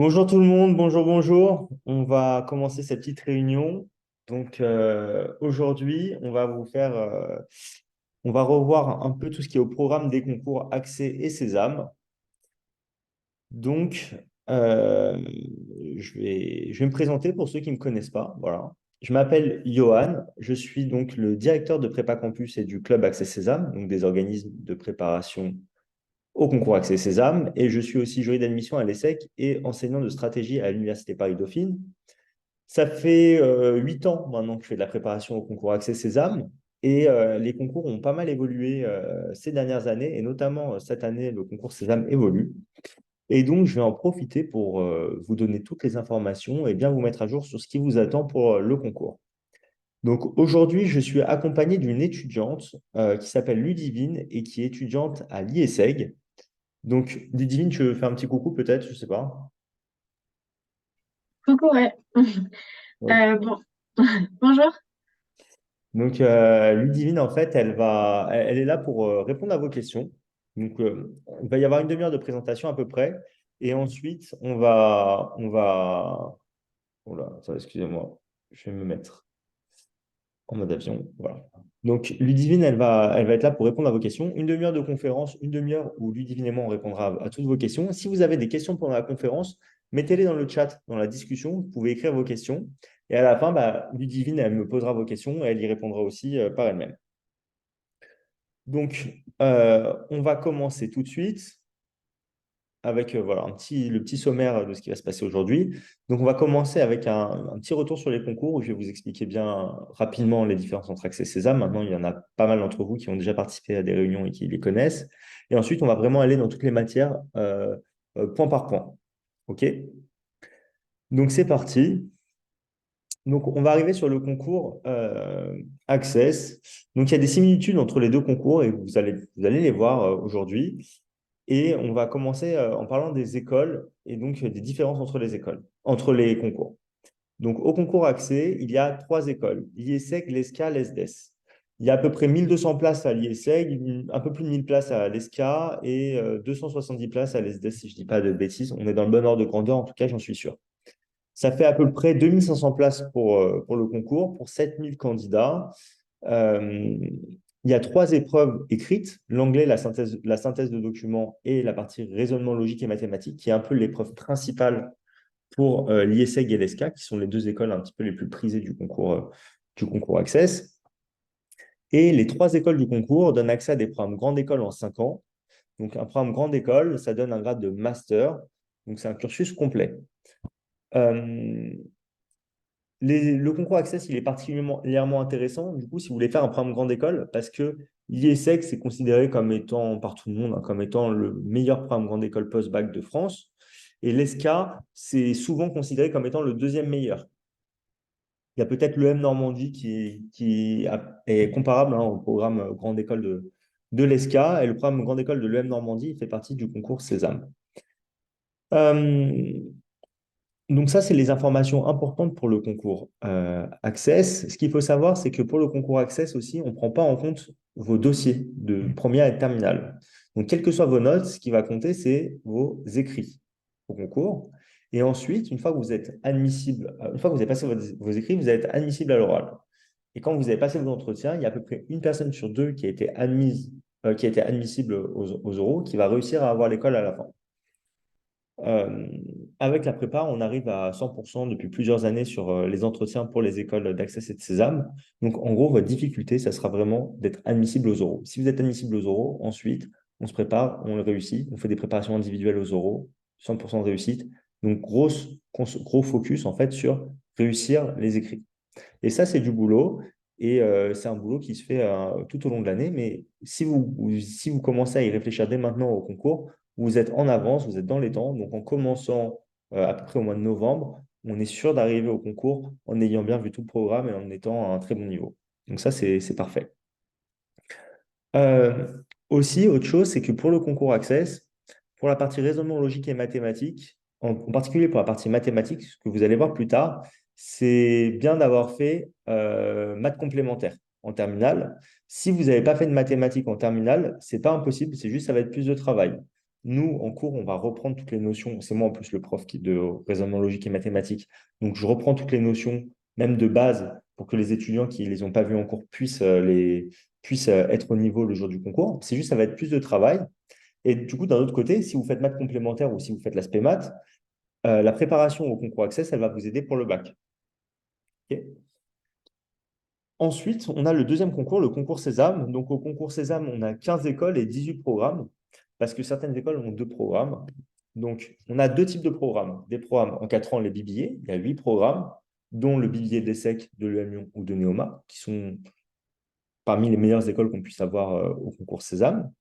Bonjour tout le monde, bonjour, bonjour. On va commencer cette petite réunion. Aujourd'hui, on va revoir un peu tout ce qui est au programme des concours Accès et Sésame. Donc, euh, je vais me présenter pour ceux qui ne me connaissent pas. Voilà. Je m'appelle Johan, je suis donc le directeur de Prépa Campus et du club Accès Sésame, donc des organismes de préparation au concours Accès Sésame, et je suis aussi jury d'admission à l'ESSEC et enseignant de stratégie à l'Université Paris-Dauphine. Ça fait 8 ans maintenant que je fais de la préparation au concours Accès Sésame, et les concours ont pas mal évolué ces dernières années, et notamment cette année, le concours Sésame évolue. Et donc, je vais en profiter pour vous donner toutes les informations et bien vous mettre à jour sur ce qui vous attend pour le concours. Donc aujourd'hui, je suis accompagné d'une étudiante qui s'appelle Ludivine et qui est étudiante à l'IESEG. Donc, Ludivine, tu veux faire un petit coucou peut-être, je sais pas. Coucou, ouais. Ok. Bon. Bonjour. Ludivine, en fait, elle est là pour répondre à vos questions. Il va y avoir une demi-heure de présentation à peu près. Et ensuite, oh là, attends, excusez-moi, je vais me mettre en mode avion. Voilà. Donc, Ludivine, elle va être là pour répondre à vos questions. Une demi-heure de conférence, une demi-heure où Ludivine et moi, on répondra à toutes vos questions. Si vous avez des questions pendant la conférence, mettez-les dans le chat, dans la discussion. Vous pouvez écrire vos questions. Et à la fin, Ludivine, elle me posera vos questions et elle y répondra aussi par elle-même. On va commencer tout de suite avec voilà, le petit sommaire de ce qui va se passer aujourd'hui. Donc, on va commencer avec un petit retour sur les concours où je vais vous expliquer bien rapidement les différences entre Accès Sésame. Maintenant, il y en a pas mal d'entre vous qui ont déjà participé à des réunions et qui les connaissent. Et ensuite, on va vraiment aller dans toutes les matières point par point. OK? Donc, c'est parti. Donc, on va arriver sur le concours Access. Donc, il y a des similitudes entre les deux concours et vous allez les voir aujourd'hui. Et on va commencer en parlant des écoles et donc des différences entre les écoles, entre les concours. Donc, au concours accès, il y a trois écoles, l'IESEG, l'ESCA, l'ESDES. Il y a à peu près 1200 places à l'IESEG, un peu plus de 1000 places à l'ESCA et 270 places à l'ESDES, si je ne dis pas de bêtises. On est dans le bon ordre de grandeur, en tout cas, j'en suis sûr. Ça fait à peu près 2500 places pour le concours, pour 7000 candidats. Euh, il y a trois épreuves écrites, l'anglais, la synthèse de documents et la partie raisonnement logique et mathématique, qui est un peu l'épreuve principale pour l'IESEG et l'ESCA, qui sont les deux écoles un petit peu les plus prisées du concours Access. Et les trois écoles du concours donnent accès à des programmes grande école en 5 ans. Donc, un programme grande école, ça donne un grade de master. Donc, c'est un cursus complet. Euh, le concours Access, il est particulièrement intéressant, du coup, si vous voulez faire un programme grande école, parce que l'IESEG, c'est considéré comme étant, par tout le monde, hein, comme étant le meilleur programme grande école post-bac de France. Et l'ESCA, c'est souvent considéré comme étant le deuxième meilleur. Il y a peut-être le M Normandie est comparable hein, au programme grande école de l'ESCA, et le programme grande école de l'EM Normandie il fait partie du concours Sésame. Euh, Donc ça, c'est les informations importantes pour le concours Access. Ce qu'il faut savoir, c'est que pour le concours Access aussi, on ne prend pas en compte vos dossiers de première et de terminale. Donc, quelles que soient vos notes, ce qui va compter, c'est vos écrits au concours. Et ensuite, une fois que vous êtes admissible, une fois que vous avez passé vos écrits, vous êtes admissible à l'oral. Et quand vous avez passé vos entretiens, il y a à peu près une personne sur deux qui a été qui a été admissible aux oraux, qui va réussir à avoir l'école à la fin. Euh, Avec la prépa, on arrive à 100% depuis plusieurs années sur les entretiens pour les écoles d'Access et de Sésame. Donc, en gros, votre difficulté, ça sera vraiment d'être admissible aux oraux. Si vous êtes admissible aux oraux, ensuite, on se prépare, on le réussit, on fait des préparations individuelles aux oraux, 100% de réussite. Donc, gros focus, en fait, sur réussir les écrits. Et ça, c'est du boulot. Et c'est un boulot qui se fait tout au long de l'année. Mais si vous commencez à y réfléchir dès maintenant au concours, vous êtes en avance, vous êtes dans les temps. Donc, en commençant à peu près au mois de novembre, on est sûr d'arriver au concours en ayant bien vu tout le programme et en étant à un très bon niveau. Donc, ça, c'est parfait. Euh, Aussi, autre chose, c'est que pour le concours Access, pour la partie raisonnement logique et mathématique, en particulier pour la partie mathématique, ce que vous allez voir plus tard, c'est bien d'avoir fait maths complémentaires en terminale. Si vous n'avez pas fait de mathématiques en terminale, c'est pas impossible, c'est juste ça va être plus de travail. nous, en cours, on va reprendre toutes les notions. C'est moi en plus le prof de raisonnement logique et mathématique. Donc, je reprends toutes les notions, même de base, pour que les étudiants qui ne les ont pas vues en cours puissent être au niveau le jour du concours. C'est juste, ça va être plus de travail. Et du coup, d'un autre côté, si vous faites maths complémentaire ou si vous faites l'aspect maths, la préparation au concours Access, elle va vous aider pour le bac. Ok. Ensuite, on a le deuxième concours, le concours Sésame. Donc, au concours Sésame, on a 15 écoles et 18 programmes, parce que certaines écoles ont deux programmes. Donc, on a deux types de programmes. Des programmes en 4 ans, les BBA. Il y a 8 programmes, dont le BBA d'ESSEC, de l'EM Lyon ou de Neoma, qui sont parmi les meilleures écoles qu'on puisse avoir au concours Sésame.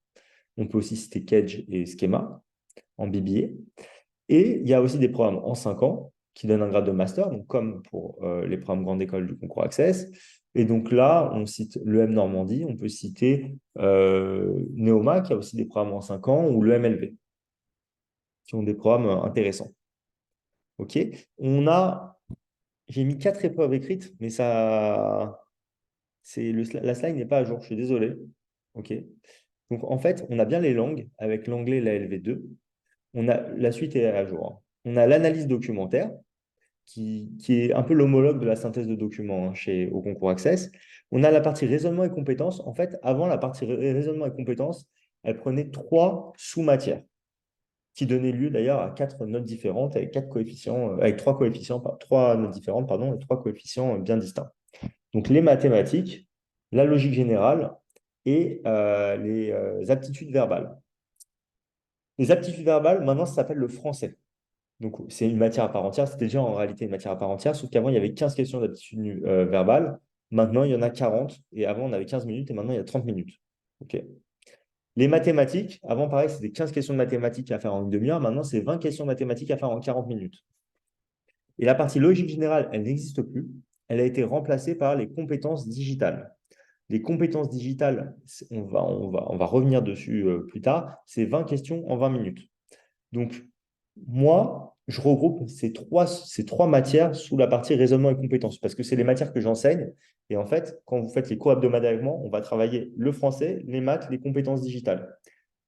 On peut aussi citer Kedge et Schema en BBA. Et il y a aussi des programmes en 5 ans qui donnent un grade de master, donc comme pour les programmes grande école du concours Access. Et donc là, on cite l'EM Normandie, on peut citer Neoma, qui a aussi des programmes en 5 ans, ou l'EMLV, qui ont des programmes intéressants. OK. On a, j'ai mis 4 épreuves écrites, mais la slide n'est pas à jour, je suis désolé. OK. Donc en fait, on a bien les langues avec l'anglais, la LV2. La suite est à jour, hein. On a l'analyse documentaire, qui est un peu l'homologue de la synthèse de documents, hein, au concours Access. On a la partie raisonnement et compétences. En fait, avant, la partie raisonnement et compétences, elle prenait 3 sous-matières, qui donnaient lieu d'ailleurs à 4 notes différentes, avec 4 coefficients, avec 3 coefficients, 3 notes différentes, pardon, et 3 coefficients bien distincts. Donc les mathématiques, la logique générale et les aptitudes verbales. Les aptitudes verbales, maintenant, ça s'appelle le français. Donc, c'est une matière à part entière. C'était déjà en réalité une matière à part entière, sauf qu'avant, il y avait 15 questions d'aptitude verbale. Maintenant, il y en a 40. Et avant, on avait 15 minutes et maintenant, il y a 30 minutes. OK. Les mathématiques, avant, pareil, c'était 15 questions de mathématiques à faire en une demi-heure. Maintenant, c'est 20 questions de mathématiques à faire en 40 minutes. Et la partie logique générale, elle n'existe plus. Elle a été remplacée par les compétences digitales. Les compétences digitales, on va revenir dessus plus tard. C'est 20 questions en 20 minutes. Donc, moi, je regroupe ces trois matières sous la partie raisonnement et compétences parce que c'est les matières que j'enseigne. Et en fait, quand vous faites les cours hebdomadairement, on va travailler le français, les maths, les compétences digitales.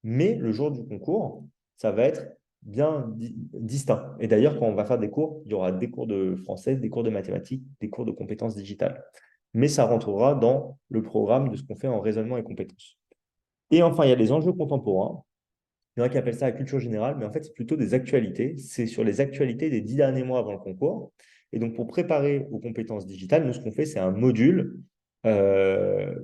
Mais le jour du concours, ça va être bien distinct. Et d'ailleurs, quand on va faire des cours, il y aura des cours de français, des cours de mathématiques, des cours de compétences digitales. Mais ça rentrera dans le programme de ce qu'on fait en raisonnement et compétences. Et enfin, il y a les enjeux contemporains. Il y en a qui appellent ça la culture générale, mais en fait, c'est plutôt des actualités. C'est sur les actualités des 10 derniers mois avant le concours. Et donc, pour préparer aux compétences digitales, nous, ce qu'on fait, c'est un module euh,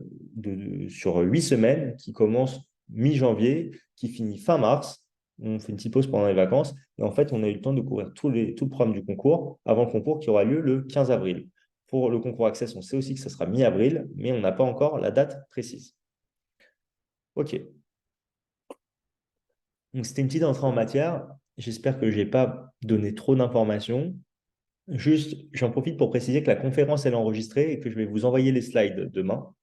sur 8 semaines qui commence mi-janvier, qui finit fin mars. On fait une petite pause pendant les vacances. Et en fait, on a eu le temps de couvrir tout le programme du concours avant le concours qui aura lieu le 15 avril. Pour le concours Access, on sait aussi que ce sera mi-avril, mais on n'a pas encore la date précise. OK. Donc, c'était une petite entrée en matière. J'espère que je n'ai pas donné trop d'informations. Juste, j'en profite pour préciser que la conférence, elle est enregistrée et que je vais vous envoyer les slides demain.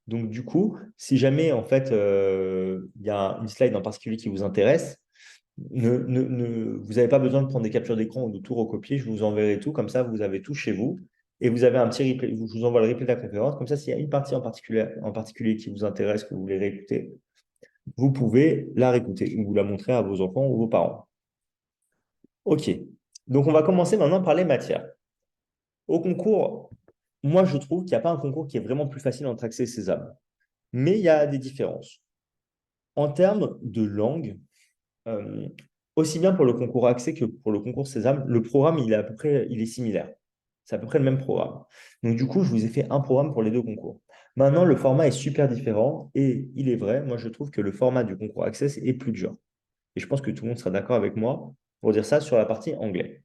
Donc, du coup, si jamais, en fait, il y a une slide en particulier qui vous intéresse, vous n'avez pas besoin de prendre des captures d'écran ou de tout recopier. Je vous enverrai tout. Comme ça, vous avez tout chez vous. Et vous avez un petit replay. Je vous envoie le replay de la conférence. Comme ça, s'il y a une partie en particulier qui vous intéresse, que vous voulez réécouter, vous pouvez la réécouter ou vous la montrer à vos enfants ou vos parents. OK. Donc, on va commencer maintenant par les matières. Au concours, moi, je trouve qu'il n'y a pas un concours qui est vraiment plus facile entre accès et Sésame. Mais il y a des différences. En termes de langue, euh, aussi bien pour le concours accès que pour le concours Sésame, le programme, il est à peu près, il est similaire. C'est à peu près le même programme. Donc, du coup, je vous ai fait un programme pour les deux concours. Maintenant, le format est super différent et il est vrai, moi, je trouve que le format du concours accès est plus dur. Et je pense que tout le monde sera d'accord avec moi pour dire ça sur la partie anglais.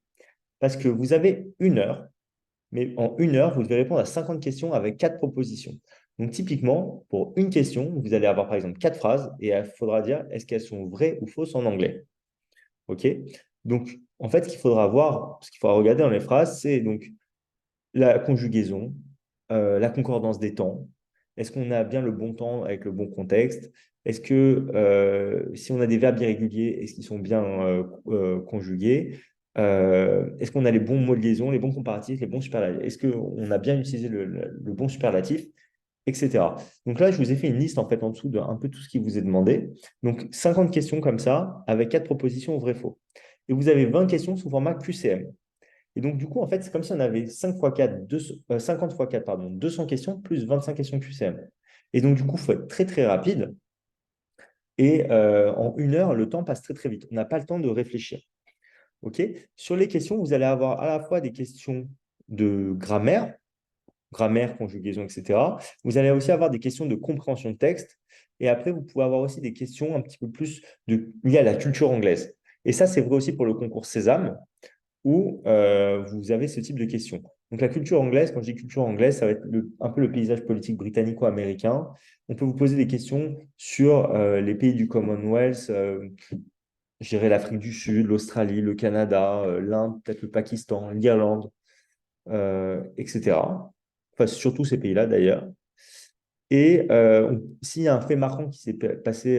Parce que vous avez 1 heure, mais en 1 heure, vous devez répondre à 50 questions avec 4 propositions. Donc, typiquement, pour une question, vous allez avoir par exemple 4 phrases et il faudra dire est-ce qu'elles sont vraies ou fausses en anglais. OK? Donc, en fait, ce qu'il faudra regarder dans les phrases, c'est donc la conjugaison, la concordance des temps. Est-ce qu'on a bien le bon temps avec le bon contexte? Est-ce que si on a des verbes irréguliers, est-ce qu'ils sont bien conjugués? Est-ce qu'on a les bons mots de liaison, les bons comparatifs, les bons superlatifs? Est-ce qu'on a bien utilisé le bon superlatif? etc. Donc là, je vous ai fait une liste en fait en dessous de un peu tout ce qui vous est demandé. Donc 50 questions comme ça, avec 4 propositions vrai-faux. Et vous avez 20 questions sous format QCM. Et donc, du coup, en fait, c'est comme si on avait 5 fois 4, 50 fois 4, pardon, 200 questions plus 25 questions QCM. Et donc, du coup, il faut être très, très rapide. Et en 1 heure, le temps passe très, très vite. On n'a pas le temps de réfléchir. OK? Sur les questions, vous allez avoir à la fois des questions de grammaire, conjugaison, etc. Vous allez aussi avoir des questions de compréhension de texte. Et après, vous pouvez avoir aussi des questions un petit peu plus liées à la culture anglaise. Et ça, c'est vrai aussi pour le concours Sésame où vous avez ce type de questions. Donc la culture anglaise, quand je dis culture anglaise, ça va être un peu le paysage politique britannico-américain. On peut vous poser des questions sur les pays du Commonwealth, je dirais l'Afrique du Sud, l'Australie, le Canada, l'Inde, peut-être le Pakistan, l'Irlande, etc. Enfin, surtout ces pays-là d'ailleurs. Et s'il y a un fait marquant qui s'est passé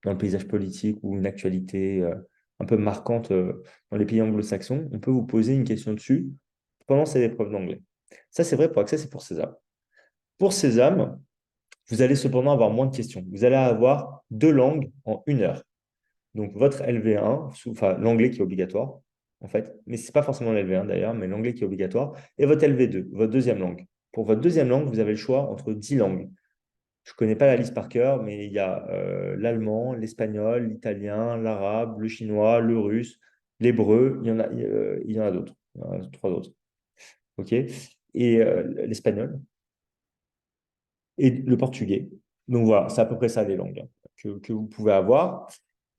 dans le paysage politique ou une actualité un peu marquante dans les pays anglo-saxons, on peut vous poser une question dessus pendant ces épreuves d'anglais. Ça, c'est vrai pour Access et pour Sésame. Pour Sésame, vous allez cependant avoir moins de questions. Vous allez avoir 2 langues en 1 heure. Donc, votre LV1, enfin l'anglais qui est obligatoire, en fait, mais ce n'est pas forcément l'LV1 d'ailleurs, mais l'anglais qui est obligatoire, et votre LV2, votre deuxième langue. Pour votre deuxième langue, vous avez le choix entre 10 langues. Je ne connais pas la liste par cœur, mais il y a l'allemand, l'espagnol, l'italien, l'arabe, le chinois, le russe, l'hébreu, il y en a d'autres. Il y en a 3 autres. OK? Et l'espagnol et le portugais. Donc voilà, c'est à peu près ça les langues que vous pouvez avoir.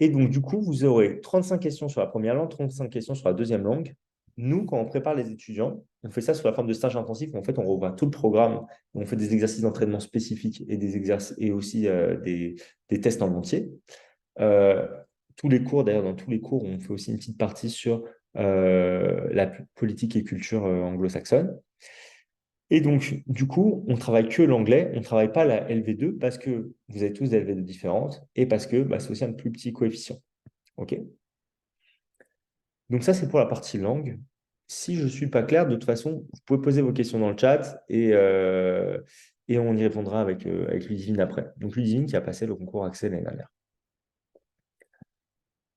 Et donc, du coup, vous aurez 35 questions sur la première langue, 35 questions sur la deuxième langue. Nous, quand on prépare les étudiants, on fait ça sous la forme de stage intensif. En fait, on revoit tout le programme. On fait des exercices d'entraînement spécifiques et, des exercices, et aussi des tests en entier. Euh, tous les cours, d'ailleurs, dans tous les cours, on fait aussi une petite partie sur la politique et culture anglo-saxonne. Et donc, du coup, on travaille que l'anglais, on ne travaille pas la LV2 parce que vous avez tous des LV2 différentes et parce que c'est aussi un plus petit coefficient. OK? Donc ça, c'est pour la partie langue. Si je ne suis pas clair, de toute façon, vous pouvez poser vos questions dans le chat et on y répondra avec Ludivine après. Donc Ludivine qui a passé le concours Accès l'année dernière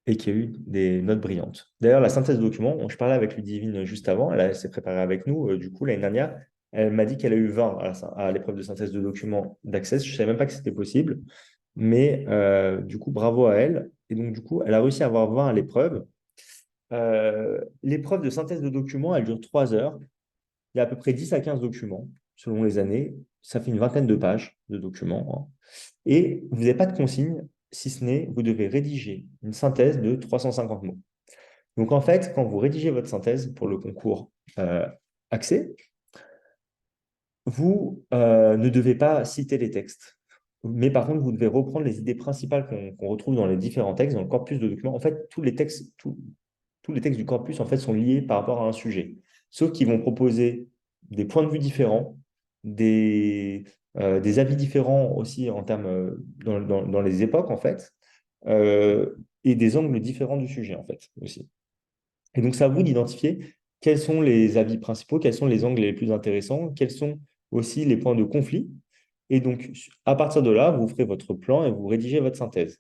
et qui a eu des notes brillantes. D'ailleurs, la synthèse de document, je parlais avec Ludivine juste avant, elle s'est préparée avec nous, du coup, l'année dernière, elle m'a dit qu'elle a eu 20 à l'épreuve de synthèse de document d'Access. Je ne savais même pas que c'était possible, mais du coup, bravo à elle. Et donc, du coup, elle a réussi à avoir 20 à l'épreuve. L'épreuve de synthèse de documents, elle dure 3 heures. Il y a à peu près 10 à 15 documents selon les années. Ça fait une vingtaine de pages de documents, hein. Et vous n'avez pas de consigne, si ce n'est vous devez rédiger une synthèse de 350 mots. Donc en fait, quand vous rédigez votre synthèse pour le concours accès, vous ne devez pas citer les textes. Mais par contre, vous devez reprendre les idées principales qu'on retrouve dans les différents textes, dans le corpus de documents. En fait, tous les textes du corpus en fait, sont liés par rapport à un sujet. Sauf qu'ils vont proposer des points de vue différents, des avis différents aussi en termes dans les époques, en fait, et des angles différents du sujet, en fait, aussi. Et donc, c'est à vous d'identifier quels sont les avis principaux, quels sont les angles les plus intéressants, quels sont aussi les points de conflit. Et donc, à partir de là, vous ferez votre plan et vous rédigez votre synthèse.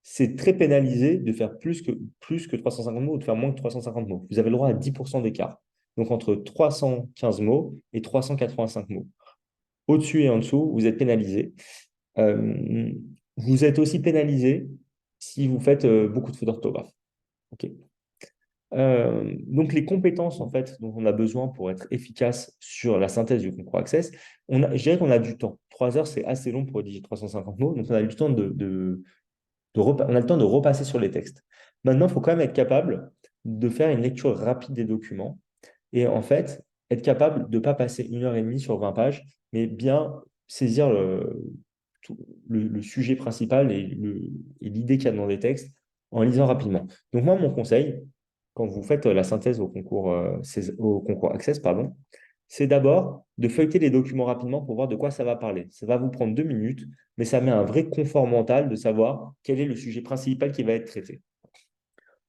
C'est très pénalisé de faire plus que 350 mots ou de faire moins que 350 mots. Vous avez le droit à 10% d'écart. Donc, entre 315 mots et 385 mots. Au-dessus et en dessous, vous êtes pénalisé. Euh, vous êtes aussi pénalisé si vous faites beaucoup de fautes d'orthographe. OK. Donc, les compétences en fait, dont on a besoin pour être efficace sur la synthèse du concours Access, je dirais qu'on a du temps. 3 heures, c'est assez long pour rédiger 350 mots. Donc, on a du temps on a le temps de repasser sur les textes. Maintenant, il faut quand même être capable de faire une lecture rapide des documents et en fait, être capable de ne pas passer 1 heure et demie sur 20 pages, mais bien saisir le sujet principal et l'idée qu'il y a dans les textes en lisant rapidement. Donc moi, mon conseil, quand vous faites la synthèse au concours Access, pardon, c'est d'abord de feuilleter les documents rapidement pour voir de quoi ça va parler. Ça va vous prendre 2 minutes, mais ça met un vrai confort mental de savoir quel est le sujet principal qui va être traité.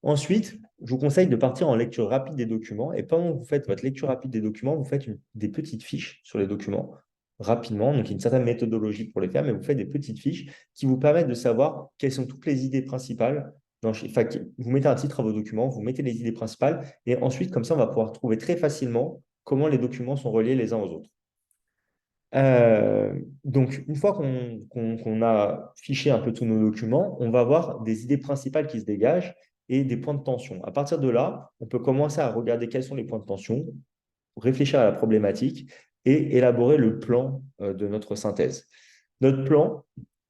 Ensuite, je vous conseille de partir en lecture rapide des documents. Et pendant que vous faites votre lecture rapide des documents, vous faites des petites fiches sur les documents rapidement. Donc, il y a une certaine méthodologie pour les faire, mais vous faites des petites fiches qui vous permettent de savoir quelles sont toutes les idées principales. Enfin, vous mettez un titre à vos documents, vous mettez les idées principales, et ensuite, comme ça, on va pouvoir trouver très facilement comment les documents sont reliés les uns aux autres. Donc, une fois qu'on a fiché un peu tous nos documents, on va avoir des idées principales qui se dégagent et des points de tension. À partir de là, on peut commencer à regarder quels sont les points de tension, réfléchir à la problématique et élaborer le plan de notre synthèse. Notre plan,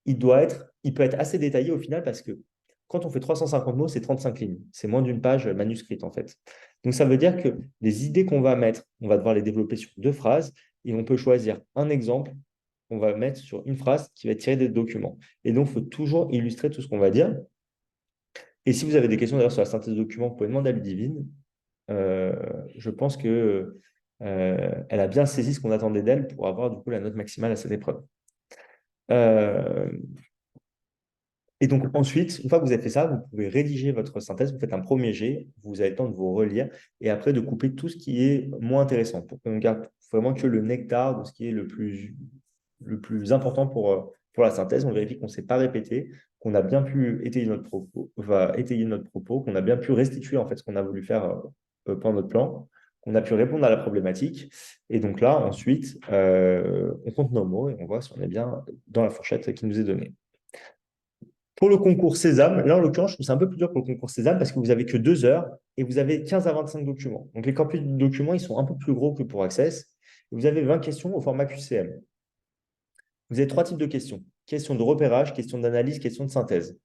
il peut être assez détaillé au final parce que quand on fait 350 mots, c'est 35 lignes. C'est moins d'une page manuscrite en fait. Donc ça veut dire que les idées qu'on va mettre, on va devoir les développer sur 2 phrases et on peut choisir un exemple qu'on va mettre sur une phrase qui va être tirée des documents. Et donc, il faut toujours illustrer tout ce qu'on va dire. Et si vous avez des questions d'ailleurs sur la synthèse de documents, vous pouvez demander à Ludivine. Euh, je pense que elle a bien saisi ce qu'on attendait d'elle pour avoir du coup la note maximale à cette épreuve. Euh, et donc ensuite, une fois que vous avez fait ça, vous pouvez rédiger votre synthèse, vous faites un premier jet, vous avez le temps de vous relire et après de couper tout ce qui est moins intéressant pour qu'on garde vraiment que le nectar de ce qui est le plus important pour la synthèse. On vérifie qu'on ne s'est pas répété, qu'on a bien pu étayer notre propos, qu'on a bien pu restituer en fait ce qu'on a voulu faire pendant notre plan, qu'on a pu répondre à la problématique. Et donc là, ensuite, on compte nos mots et on voit si on est bien dans la fourchette qui nous est donnée. Pour le concours Sésame, là en l'occurrence, je trouve que c'est un peu plus dur pour le concours Sésame parce que vous avez que 2 heures et vous avez 15 à 25 documents. Donc les corpus de documents, ils sont un peu plus gros que pour Access. Vous avez 20 questions au format QCM. Vous avez 3 types de questions. Questions de repérage, questions d'analyse, questions de synthèse.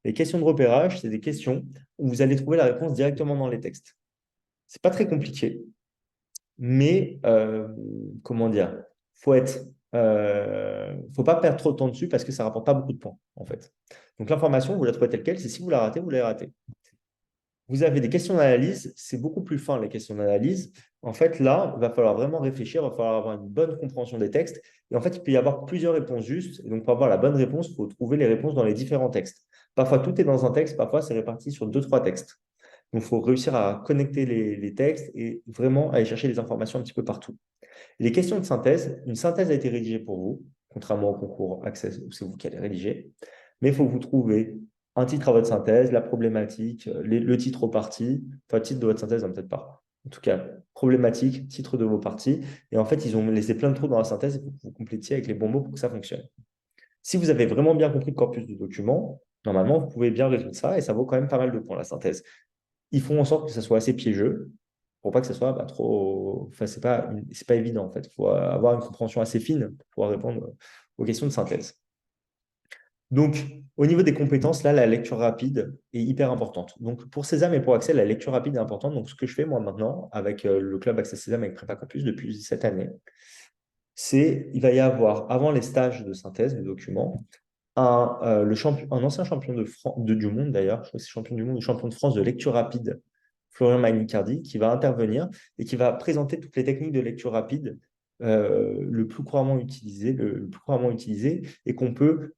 Les questions de repérage, c'est des questions où vous allez trouver la réponse directement dans les textes. Ce n'est pas très compliqué, mais comment dire, faut pas perdre trop de temps dessus parce que ça ne rapporte pas beaucoup de points, en fait. Donc l'information, vous la trouvez telle quelle, c'est si vous la ratez, vous l'avez ratée. Vous avez des questions d'analyse, c'est beaucoup plus fin les questions d'analyse. En fait, là, il va falloir vraiment réfléchir, il va falloir avoir une bonne compréhension des textes. Et en fait, il peut y avoir plusieurs réponses justes. Et donc, pour avoir la bonne réponse, il faut trouver les réponses dans les différents textes. Parfois, tout est dans un texte, parfois, c'est réparti sur 2, 3 textes. Donc, il faut réussir à connecter les textes et vraiment aller chercher des informations un petit peu partout. Les questions de synthèse, une synthèse a été rédigée pour vous, contrairement au concours Access où c'est vous qui allez rédiger. Mais il faut que vous trouver un titre à votre synthèse, la problématique, le titre aux parties, enfin, le titre de votre synthèse, non, peut-être pas. En tout cas, problématique, titre de vos parties. Et en fait, ils ont laissé plein de trous dans la synthèse et il faut que vous complétiez avec les bons mots pour que ça fonctionne. Si vous avez vraiment bien compris le corpus du document, normalement, vous pouvez bien résoudre ça et ça vaut quand même pas mal de points, la synthèse. Ils font en sorte que ça soit assez piégeux pour pas que ça soit trop. Enfin, c'est pas évident en fait. Il faut avoir une compréhension assez fine pour pouvoir répondre aux questions de synthèse. Donc, au niveau des compétences, là, la lecture rapide est hyper importante. Donc, pour Sésame et pour Axel, la lecture rapide est importante. Donc, ce que je fais moi maintenant avec le club Access Sésame avec Prépa Campus depuis cette année, c'est il va y avoir, avant les stages de synthèse des documents, un ancien champion du monde d'ailleurs, je crois que c'est champion du monde ou champion de France de lecture rapide, Florian Magnicardi, qui va intervenir et qui va présenter toutes les techniques de lecture rapide le plus couramment utilisées, le plus couramment utilisées et qu'on peut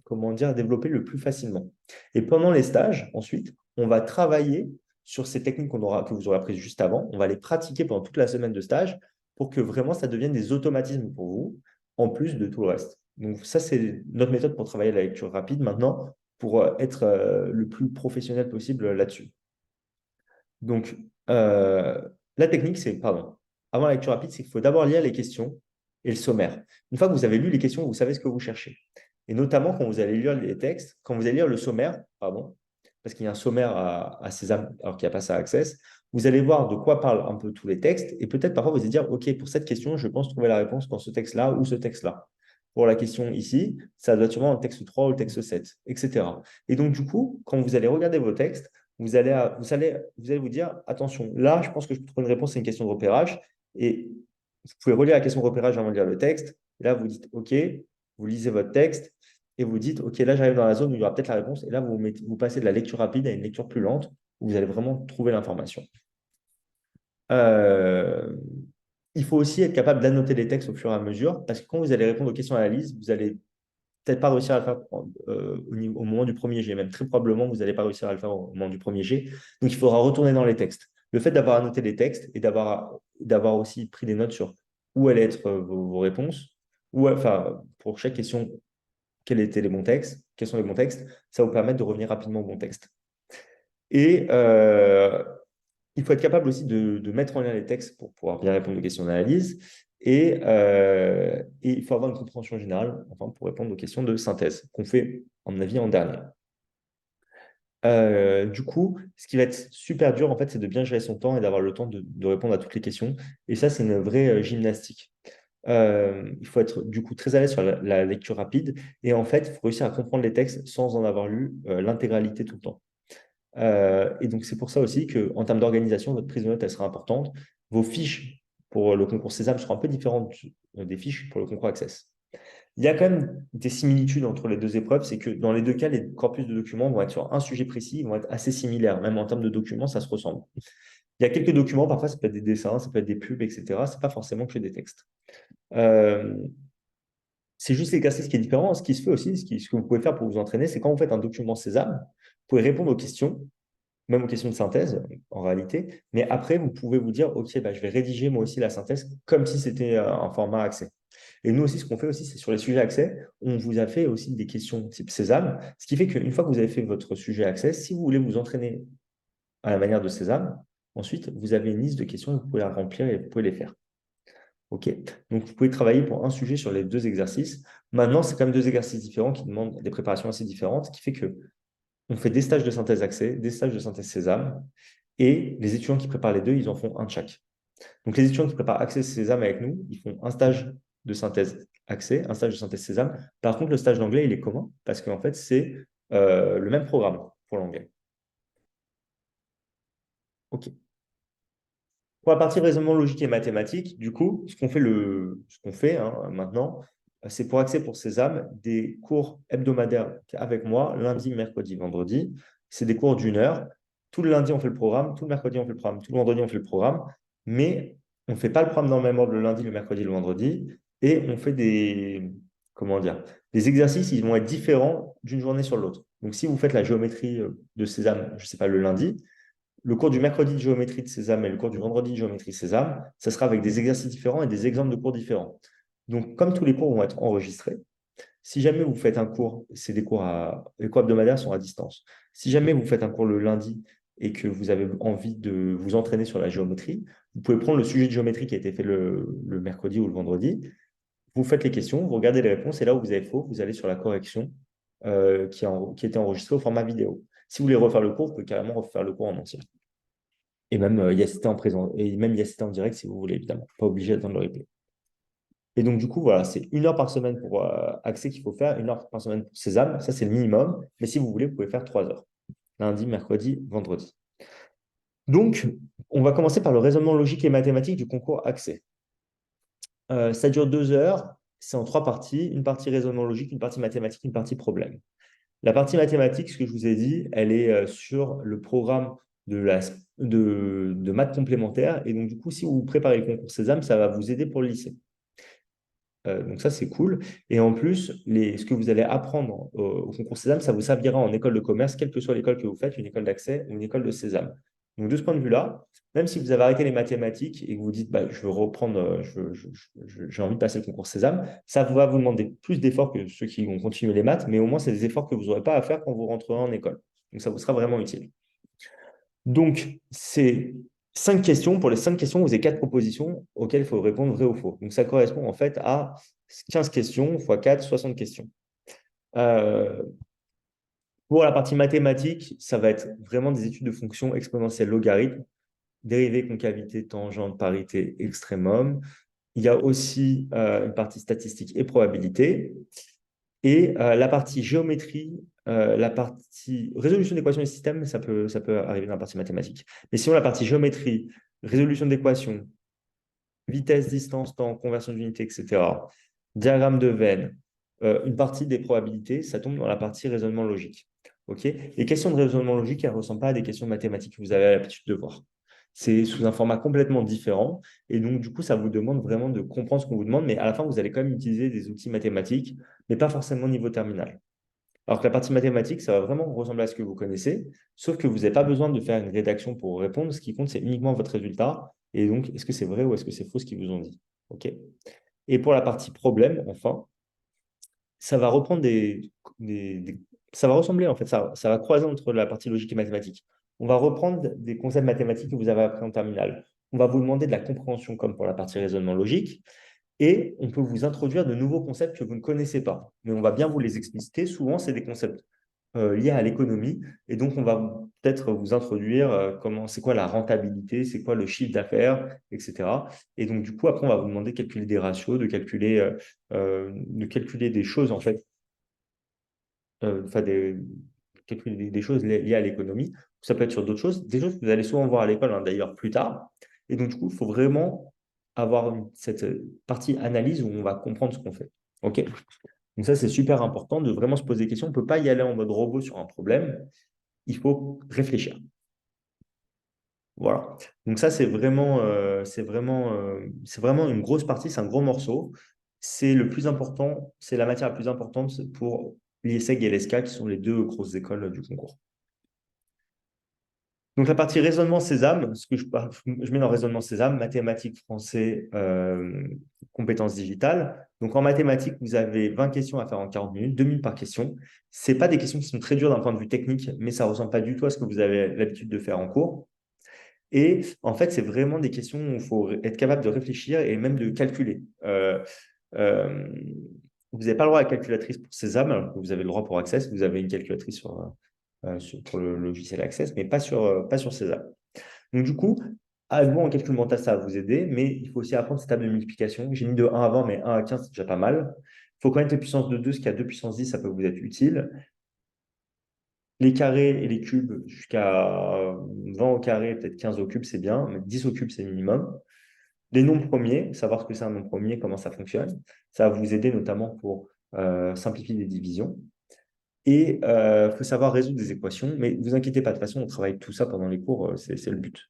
comment dire, développer le plus facilement. Et pendant les stages, ensuite, on va travailler sur ces techniques que vous aurez apprises juste avant. On va les pratiquer pendant toute la semaine de stage pour que vraiment ça devienne des automatismes pour vous, en plus de tout le reste. Donc ça, c'est notre méthode pour travailler la lecture rapide maintenant, pour être le plus professionnel possible là-dessus. Donc, la technique, pardon, avant la lecture rapide, c'est qu'il faut d'abord lire les questions et le sommaire. Une fois que vous avez lu les questions, vous savez ce que vous cherchez. Et notamment, quand vous allez lire les textes, quand vous allez lire le sommaire, pardon, parce qu'il y a un sommaire à Sésame, alors qu'il n'y a pas ça à Access, vous allez voir de quoi parlent un peu tous les textes, et peut-être parfois vous allez dire, OK, pour cette question, je pense trouver la réponse dans ce texte-là ou ce texte-là. Pour la question ici, ça doit être sûrement le texte 3 ou le texte 7, etc. Et donc, du coup, quand vous allez regarder vos textes, vous allez vous dire, attention, là, je pense que je peux trouver une réponse à une question de repérage. Et vous pouvez relire la question de repérage avant de lire le texte. Et là, vous dites, OK, vous lisez votre texte et vous dites, OK, là, j'arrive dans la zone où il y aura peut-être la réponse. Et là, vous passez de la lecture rapide à une lecture plus lente où vous allez vraiment trouver l'information. Euh, il faut aussi être capable d'annoter les textes au fur et à mesure parce que quand vous allez répondre aux questions à la liste, vous allez peut-être pas réussir à le faire au moment du premier jet. Même très probablement, vous n'allez pas réussir à le faire au moment du premier jet. Donc, il faudra retourner dans les textes. Le fait d'avoir annoté les textes et d'avoir aussi pris des notes sur où allaient être vos réponses, ou enfin, pour chaque question, quels étaient les bons textes, quels sont les bons textes, ça va vous permettre de revenir rapidement au bon texte. Et il faut être capable aussi de mettre en lien les textes pour pouvoir bien répondre aux questions d'analyse. Et il faut avoir une compréhension générale, enfin, pour répondre aux questions de synthèse, qu'on fait, à mon avis, en dernier. Du coup, ce qui va être super dur, en fait, c'est de bien gérer son temps et d'avoir le temps de répondre à toutes les questions. Et ça, c'est une vraie gymnastique. Il faut être du coup très à l'aise sur la lecture rapide. Et en fait, il faut réussir à comprendre les textes sans en avoir lu l'intégralité tout le temps. Et donc, c'est pour ça aussi qu'en termes d'organisation, votre prise de notes, elle sera importante. Vos fiches pour le concours Sésame seront un peu différentes des fiches pour le concours Access. Il y a quand même des similitudes entre les deux épreuves, c'est que dans les deux cas, les corpus de documents vont être sur un sujet précis, ils vont être assez similaires, même en termes de documents, ça se ressemble. Il y a quelques documents, parfois ça peut être des dessins, ça peut être des pubs, etc. Ce n'est pas forcément que des textes. Euh, c'est juste l'exercice qui est différent. Ce qui se fait aussi, ce que vous pouvez faire pour vous entraîner, c'est quand vous faites un document Sésame, vous pouvez répondre aux questions, même aux questions de synthèse en réalité, mais après, vous pouvez vous dire, OK, bah, je vais rédiger moi aussi la synthèse comme si c'était un format accès. Et nous aussi, ce qu'on fait aussi, c'est sur les sujets accès, on vous a fait aussi des questions type Sésame, ce qui fait qu'une fois que vous avez fait votre sujet accès, si vous voulez vous entraîner à la manière de Sésame, ensuite, vous avez une liste de questions, vous pouvez la remplir et vous pouvez les faire. OK. Donc, vous pouvez travailler pour un sujet sur les deux exercices. Maintenant, c'est quand même deux exercices différents qui demandent des préparations assez différentes, ce qui fait que on fait des stages de synthèse accès, des stages de synthèse Sésame, et les étudiants qui préparent les deux, ils en font un de chaque. Donc, les étudiants qui préparent Accès Sésame avec nous, ils font un stage de synthèse Accès, un stage de synthèse Sésame. Par contre, le stage d'anglais, il est commun parce qu'en fait, c'est le même programme pour l'anglais. OK. Pour la partie raisonnement logique et mathématique, du coup, ce qu'on fait maintenant, c'est pour Accès pour Sésame des cours hebdomadaires avec moi, lundi, mercredi, vendredi. C'est des cours d'une heure. Tout le lundi, on fait le programme. Tout le mercredi, on fait le programme. Tout le vendredi, on fait le programme. Mais on ne fait pas le programme dans le même ordre le lundi, le mercredi, le vendredi. Et on fait comment dire, des exercices, ils vont être différents d'une journée sur l'autre. Donc, si vous faites la géométrie de Sésame, je ne sais pas, le lundi, le cours du mercredi de géométrie de Sésame et le cours du vendredi de géométrie Sésame, ça sera avec des exercices différents et des exemples de cours différents. Donc, comme tous les cours vont être enregistrés, si jamais vous faites un cours, c'est les cours hebdomadaires sont à distance. Si jamais vous faites un cours le lundi et que vous avez envie de vous entraîner sur la géométrie, vous pouvez prendre le sujet de géométrie qui a été fait le mercredi ou le vendredi, vous faites les questions, vous regardez les réponses et là où vous avez faux, vous allez sur la correction qui était enregistrée au format vidéo. Si vous voulez refaire le cours, vous pouvez carrément refaire le cours en entier. Et même y assister en présent, et même y assister en direct si vous voulez, évidemment. Pas obligé d'attendre le replay. Et donc, du coup, voilà, c'est une heure par semaine pour Accès qu'il faut faire, une heure par semaine pour Sésame. Ça, c'est le minimum. Mais si vous voulez, vous pouvez faire 3 heures. Lundi, mercredi, vendredi. Donc, on va commencer par le raisonnement logique et mathématique du concours Accès. Ça dure 2 heures. C'est en 3 parties. Une partie raisonnement logique, une partie mathématique, une partie problème. La partie mathématique, ce que je vous ai dit, elle est sur le programme de maths complémentaires. Et donc, du coup, si vous préparez le concours Sésame, ça va vous aider pour le lycée. Donc ça, c'est cool. Et en plus, ce que vous allez apprendre au concours Sésame, ça vous servira en école de commerce, quelle que soit l'école que vous faites, une école d'accès ou une école de Sésame. Donc de ce point de vue-là, même si vous avez arrêté les mathématiques et que vous dites, bah, je veux reprendre, j'ai envie de passer le concours Sésame, ça va vous demander plus d'efforts que ceux qui vont continuer les maths, mais au moins, c'est des efforts que vous n'aurez pas à faire quand vous rentrerez en école. Donc ça vous sera vraiment utile. Donc, c'est 5 questions. Pour les 5 questions, vous avez 4 propositions auxquelles il faut répondre vrai ou faux. Donc, ça correspond en fait à 15 questions x 4, 60 questions. Euh, pour la partie mathématique, ça va être vraiment des études de fonctions exponentielles logarithmes, dérivées, concavité, tangente, parité, extrémum. Il y a aussi une partie statistique et probabilité. Et la partie géométrie, la partie résolution d'équations et systèmes, ça peut arriver dans la partie mathématique. Mais sinon, la partie géométrie, résolution d'équations, vitesse, distance, temps, conversion d'unité, etc., diagramme de Venn, une partie des probabilités, ça tombe dans la partie raisonnement logique. OK. Les questions de raisonnement logique, elles ne ressemblent pas à des questions mathématiques que vous avez l'habitude de voir. C'est sous un format complètement différent. Et donc, du coup, ça vous demande vraiment de comprendre ce qu'on vous demande. Mais à la fin, vous allez quand même utiliser des outils mathématiques, mais pas forcément au niveau terminal. Alors que la partie mathématique, ça va vraiment ressembler à ce que vous connaissez, sauf que vous n'avez pas besoin de faire une rédaction pour répondre. Ce qui compte, c'est uniquement votre résultat. Et donc, est-ce que c'est vrai ou est-ce que c'est faux ce qu'ils vous ont dit? OK. Et pour la partie problème, enfin, ça va reprendre ça va ressembler, en fait, ça va croiser entre la partie logique et mathématique. On va reprendre des concepts mathématiques que vous avez appris en terminale. On va vous demander de la compréhension comme pour la partie raisonnement logique. Et on peut vous introduire de nouveaux concepts que vous ne connaissez pas. Mais on va bien vous les expliciter. Souvent, c'est des concepts liés à l'économie. Et donc, on va peut-être vous introduire c'est quoi la rentabilité, c'est quoi le chiffre d'affaires, etc. Et donc, du coup, après, on va vous demander de calculer des ratios, de calculer des choses, en fait, enfin, calculer des choses liées à l'économie. Ça peut être sur d'autres choses, des choses que vous allez souvent voir à l'école, hein, d'ailleurs, plus tard. Et donc, du coup, il faut vraiment avoir cette partie analyse où on va comprendre ce qu'on fait. OK? Donc ça, c'est super important de vraiment se poser des questions. On ne peut pas y aller en mode robot sur un problème. Il faut réfléchir. Voilà. Donc ça, c'est vraiment une grosse partie, c'est un gros morceau. C'est le plus important, c'est la matière la plus importante pour l'IESEG et l'ESCA, qui sont les deux grosses écoles du concours. Donc la partie raisonnement Sésame, ce que je mets dans raisonnement Sésame, mathématiques, français, compétences digitales. Donc en mathématiques, vous avez 20 questions à faire en 40 minutes, 2 minutes par question. Ce pas des questions qui sont très dures d'un point de vue technique, mais ça ne ressemble pas du tout à ce que vous avez l'habitude de faire en cours. Et en fait, c'est vraiment des questions où il faut être capable de réfléchir et même de calculer. Euh, vous n'avez pas le droit à la calculatrice pour Sésame, alors que vous avez le droit pour Access. Vous avez une calculatrice pour le logiciel Access, mais pas sur Sésame. Donc, du coup, bon, en calcul mental, ça va vous aider, mais il faut aussi apprendre ces tables de multiplication. J'ai mis de 1 avant, mais 1 à 15, c'est déjà pas mal. Il faut connaître les puissances de 2, ce qui a 2 puissance 10, ça peut vous être utile. Les carrés et les cubes, jusqu'à 20 au carré, peut-être 15 au cube, c'est bien, mais 10 au cube, c'est minimum. Les nombres premiers, savoir ce que c'est un nombre premier, comment ça fonctionne. Ça va vous aider notamment pour simplifier des divisions. Et il faut savoir résoudre des équations, mais ne vous inquiétez pas, de toute façon, on travaille tout ça pendant les cours, c'est le but.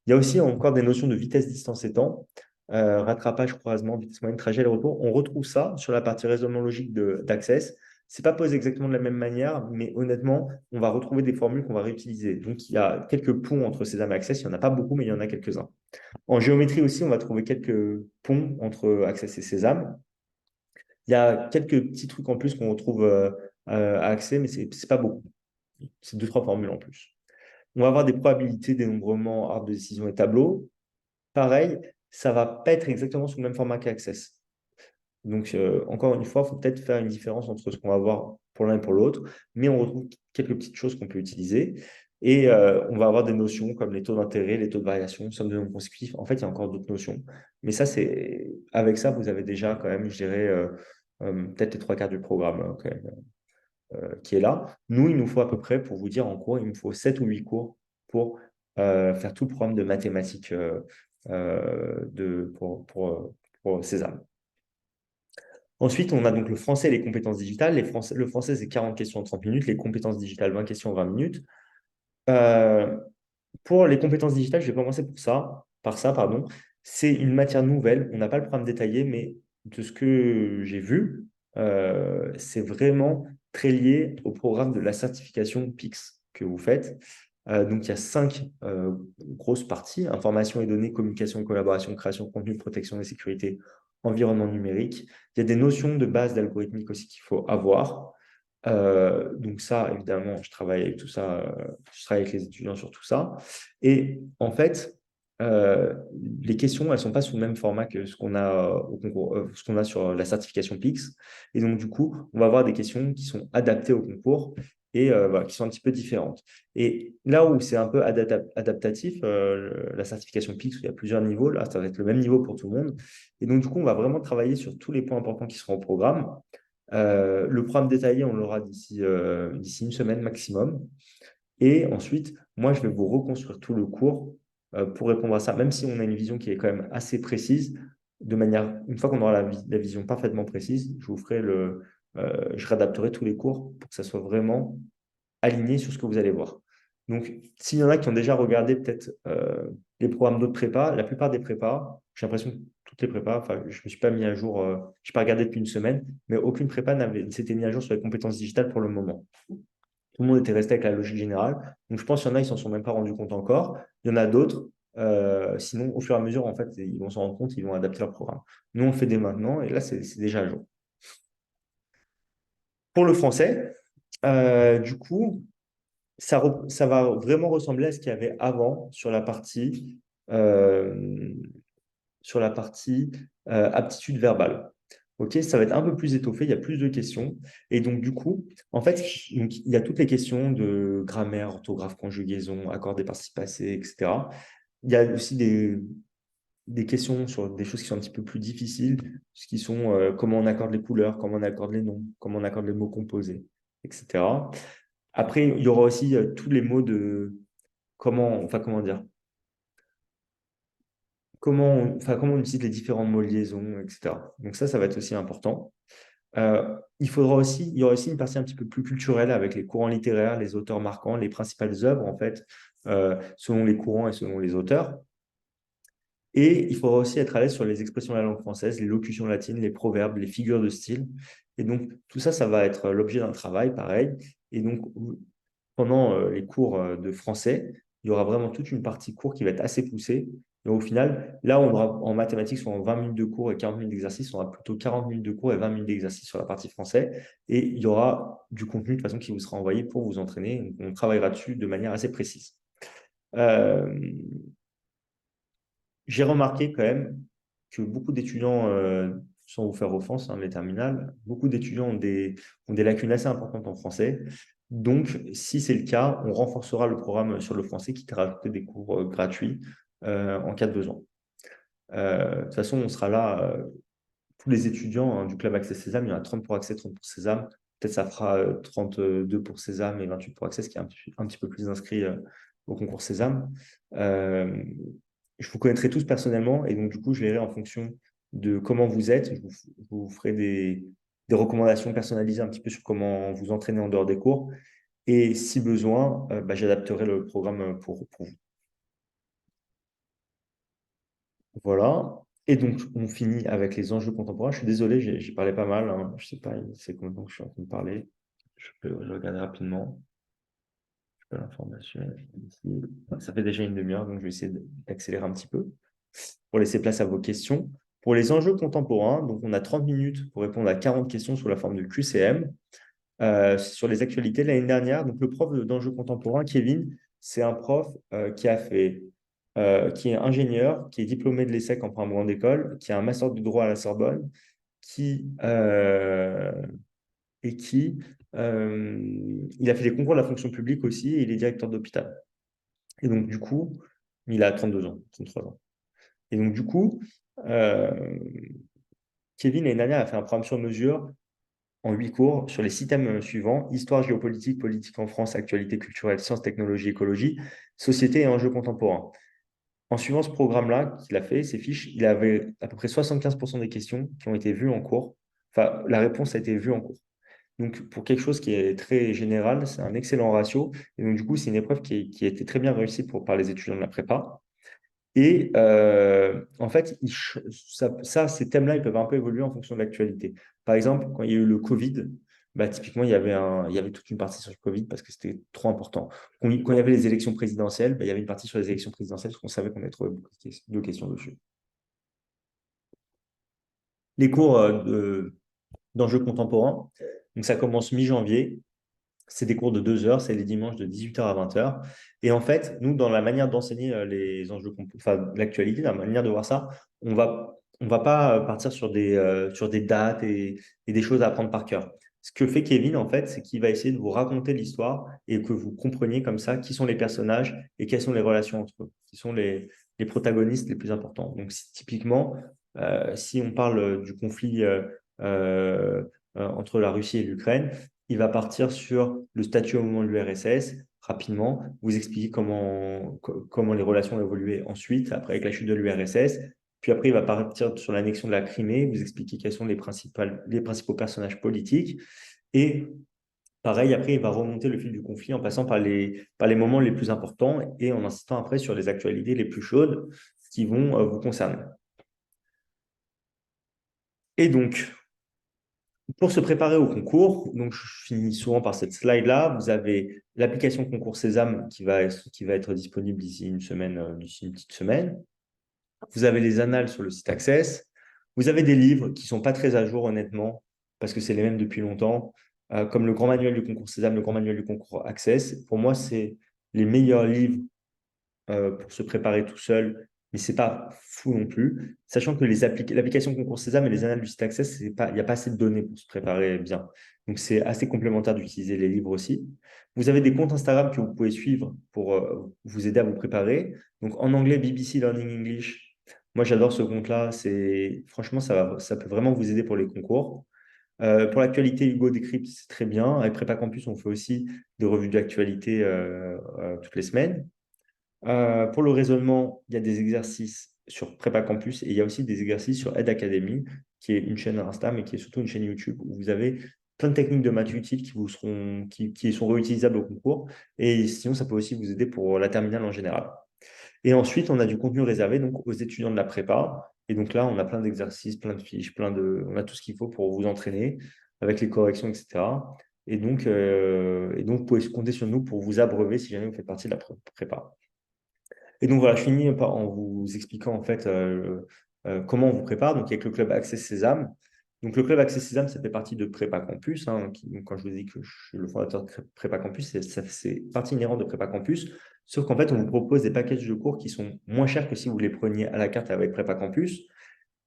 Il y a aussi encore des notions de vitesse, distance et temps, rattrapage, croisement, vitesse moyenne, trajet, le retour. On retrouve ça sur la partie raisonnement logique d'Access. Ce n'est pas posé exactement de la même manière, mais honnêtement, on va retrouver des formules qu'on va réutiliser. Donc, il y a quelques ponts entre Sésame et Access. Il n'y en a pas beaucoup, mais il y en a quelques-uns. En géométrie aussi, on va trouver quelques ponts entre Access et Sésame. Il y a quelques petits trucs en plus qu'on retrouve à Access, mais ce n'est pas beaucoup. C'est deux, trois formules en plus. On va avoir des probabilités, dénombrement, arbre de décision et tableau. Pareil, ça ne va pas être exactement sous le même format qu'Access. Donc, encore une fois, il faut peut-être faire une différence entre ce qu'on va voir pour l'un et pour l'autre, mais on retrouve quelques petites choses qu'on peut utiliser. Et on va avoir des notions comme les taux d'intérêt, les taux de variation, somme de nombres consécutifs. En fait, il y a encore d'autres notions. Mais ça, avec ça, vous avez déjà quand même, je dirais, peut-être les trois quarts du programme quand même, qui est là. Nous, il nous faut à peu près, pour vous dire en cours, il nous faut 7 ou 8 cours pour faire tout le programme de mathématiques pour César. Ensuite, on a donc le français et les compétences digitales. Le français, c'est 40 questions en 30 minutes. Les compétences digitales, 20 questions en 20 minutes. Pour les compétences digitales, je vais commencer par ça, pardon. C'est une matière nouvelle. On n'a pas le programme détaillé, mais de ce que j'ai vu, c'est vraiment très lié au programme de la certification PIX que vous faites. Donc, il y a 5 grosses parties: information et données, communication et collaboration, création de contenu, protection et sécurité, environnement numérique. Il y a des notions de base d'algorithmique aussi qu'il faut avoir. Donc ça, évidemment, je travaille avec tout ça, je travaille avec les étudiants sur tout ça. Et en fait, les questions, elles ne sont pas sous le même format que ce qu'on a au concours, ce qu'on a sur la certification PIX. Et donc, du coup, on va avoir des questions qui sont adaptées au concours et voilà, qui sont un petit peu différentes. Et là où c'est un peu adaptatif, la certification PIX, où il y a plusieurs niveaux, là, ça va être le même niveau pour tout le monde. Et donc, du coup, on va vraiment travailler sur tous les points importants qui seront au programme. Le programme détaillé, on l'aura d'ici une semaine maximum. Et ensuite, moi, je vais vous reconstruire tout le cours pour répondre à ça, même si on a une vision qui est quand même assez précise. Une fois qu'on aura la vision parfaitement précise, je réadapterai tous les cours pour que ça soit vraiment aligné sur ce que vous allez voir. Donc, s'il y en a qui ont déjà regardé peut-être les programmes d'autres prépas, la plupart des prépas, j'ai l'impression que toutes les prépas, enfin, je ne me suis pas mis à jour, je n'ai pas regardé depuis une semaine, mais aucune prépa ne s'était mis à jour sur les compétences digitales pour le moment. Tout le monde était resté avec la logique générale. Donc, je pense qu'il y en a, ils ne s'en sont même pas rendus compte encore. Il y en a d'autres, Sinon, au fur et à mesure, en fait, ils vont s'en rendre compte, ils vont adapter leur programme. Nous, on le fait dès maintenant et là, c'est déjà à jour. Pour le français, du coup, ça va vraiment ressembler à ce qu'il y avait avant euh, sur la partie aptitude verbale. Ok, ça va être un peu plus étoffé, il y a plus de questions. Et donc, du coup, en fait, donc, il y a toutes les questions de grammaire, orthographe, conjugaison, accord des participes passés, etc. Il y a aussi des questions sur des choses qui sont un petit peu plus difficiles, ce qui sont comment on accorde les couleurs, comment on accorde les noms, comment on accorde les mots composés, etc. Après, il y aura aussi tous les mots de comment dire, comment on utilise les différents mots liaisons, etc. Donc ça va être aussi important. Il y aura aussi une partie un petit peu plus culturelle avec les courants littéraires, les auteurs marquants, les principales œuvres, en fait, selon les courants et selon les auteurs. Et il faudra aussi être à l'aise sur les expressions de la langue française, les locutions latines, les proverbes, les figures de style. Et donc, tout ça, ça va être l'objet d'un travail, pareil. Et donc, pendant les cours de français, il y aura vraiment toute une partie cours qui va être assez poussée. Et au final, là, on aura en mathématiques, soit en 20 minutes de cours et 40 minutes d'exercice, on aura plutôt 40 minutes de cours et 20 minutes d'exercice sur la partie français. Et il y aura du contenu de toute façon qui vous sera envoyé pour vous entraîner. On travaillera dessus de manière assez précise. Euh, j'ai remarqué quand même que beaucoup d'étudiants, sans vous faire offense, hein, les terminales, beaucoup d'étudiants ont des lacunes assez importantes en français. Donc, si c'est le cas, on renforcera le programme sur le français, qui à rajouter des cours gratuits en cas de besoin. De toute façon, on sera là, tous les étudiants hein, du club Accès Sésame, il y en a 30 pour Accès, 30 pour Sésame. Peut-être ça fera 32 pour Sésame et 28 pour Accès, ce qui est un petit peu plus inscrit au concours Sésame. Euh, je vous connaîtrai tous personnellement et donc du coup, je verrai en fonction de comment vous êtes. Je vous ferai des recommandations personnalisées un petit peu sur comment vous entraîner en dehors des cours. Et si besoin, bah, j'adapterai le programme pour vous. Voilà. Et donc, on finit avec les enjeux contemporains. Je suis désolé, j'ai parlé pas mal, hein. Je sais pas, c'est combien de temps que je suis en train de parler. Je regarder rapidement. Je peux l'information ici. Ça fait déjà une demi-heure, donc je vais essayer d'accélérer un petit peu pour laisser place à vos questions. Pour les enjeux contemporains, donc on a 30 minutes pour répondre à 40 questions sous la forme de QCM sur les actualités de l'année dernière. Donc, le prof d'enjeux contemporains, Kevin, c'est un prof qui est ingénieur, qui est diplômé de l'ESSEC en première grande école, qui a un master de droit à la Sorbonne, qui, euh, et qui il a fait des concours de la fonction publique aussi, et il est directeur d'hôpital. Et donc, du coup, il a 32 ans, 33 ans. Et donc, du coup, euh, Kevin, l'année dernière, a fait un programme sur mesure en 8 cours sur les 6 thèmes suivants: histoire, géopolitique, politique en France, actualité culturelle, sciences, technologie, écologie, société et enjeux contemporains. En suivant ce programme-là qu'il a fait, ces fiches, il avait à peu près 75% des questions qui ont été vues en cours. Enfin, la réponse a été vue en cours. Donc, pour quelque chose qui est très général, c'est un excellent ratio. Et donc, du coup, c'est une épreuve qui a été très bien réussie par les étudiants de la prépa. Et en fait, ces thèmes-là, ils peuvent un peu évoluer en fonction de l'actualité. Par exemple, quand il y a eu le Covid, bah, typiquement, il y avait toute une partie sur le Covid parce que c'était trop important. Quand il y avait les élections présidentielles, bah, il y avait une partie sur les élections présidentielles parce qu'on savait qu'on allait trouver beaucoup de questions dessus. Les cours d'enjeux contemporains, donc ça commence mi-janvier. C'est des cours de 2 heures, c'est les dimanches de 18h à 20h. Et en fait, nous, dans la manière d'enseigner les enjeux, enfin, l'actualité, la manière de voir ça, on va pas partir sur des dates et des choses à apprendre par cœur. Ce que fait Kevin, en fait, c'est qu'il va essayer de vous raconter l'histoire et que vous compreniez comme ça qui sont les personnages et quelles sont les relations entre eux, qui sont les protagonistes les plus importants. Donc, typiquement, si on parle du conflit entre la Russie et l'Ukraine, il va partir sur le statut au moment de l'URSS, rapidement, vous expliquer comment les relations ont évolué ensuite, après avec la chute de l'URSS. Puis après, il va partir sur l'annexion de la Crimée, vous expliquer quels sont les principaux personnages politiques. Et pareil, après, il va remonter le fil du conflit en passant par les moments les plus importants et en insistant après sur les actualités les plus chaudes qui vont vous concerner. Et donc, Pour se préparer au concours, donc je finis souvent par cette slide-là, vous avez l'application Concours Sésame qui va être disponible d'ici une semaine, d'ici une petite semaine. Vous avez les annales sur le site Access. Vous avez des livres qui ne sont pas très à jour, honnêtement, parce que c'est les mêmes depuis longtemps, comme le grand manuel du concours Sésame, le grand manuel du concours Access. Pour moi, c'est les meilleurs livres pour se préparer tout seul, mais c'est pas fou non plus. Sachant que l'application Concours Sésame et les annales du site Access, il n'y a pas assez de données pour se préparer bien. Donc, c'est assez complémentaire d'utiliser les livres aussi. Vous avez des comptes Instagram que vous pouvez suivre pour vous aider à vous préparer. Donc, en anglais, BBC Learning English. Moi, j'adore ce compte-là. Franchement, ça peut vraiment vous aider pour les concours. Pour l'actualité, Hugo Décrypte, c'est très bien. Avec Prépa Campus, on fait aussi des revues d'actualité toutes les semaines. Pour le raisonnement, il y a des exercices sur Prépa Campus et il y a aussi des exercices sur Ed Academy, qui est une chaîne Insta, mais qui est surtout une chaîne YouTube où vous avez plein de techniques de maths utiles qui sont réutilisables au concours. Et sinon, ça peut aussi vous aider pour la terminale en général. Et ensuite, on a du contenu réservé donc, aux étudiants de la prépa. Et donc là, on a plein d'exercices, plein de fiches, on a tout ce qu'il faut pour vous entraîner avec les corrections, etc. Vous pouvez compter sur nous pour vous abreuver si jamais vous faites partie de la prépa. Et donc voilà, je finis en vous expliquant en fait comment on vous prépare. Donc avec le club Access Sésame. Donc le club Access Sésame, ça fait partie de Prépa Campus. Donc, quand je vous dis que je suis le fondateur de Prépa Campus, c'est partie inhérente de Prépa Campus. Sauf qu'en fait, on vous propose des packages de cours qui sont moins chers que si vous les preniez à la carte avec Prépa Campus.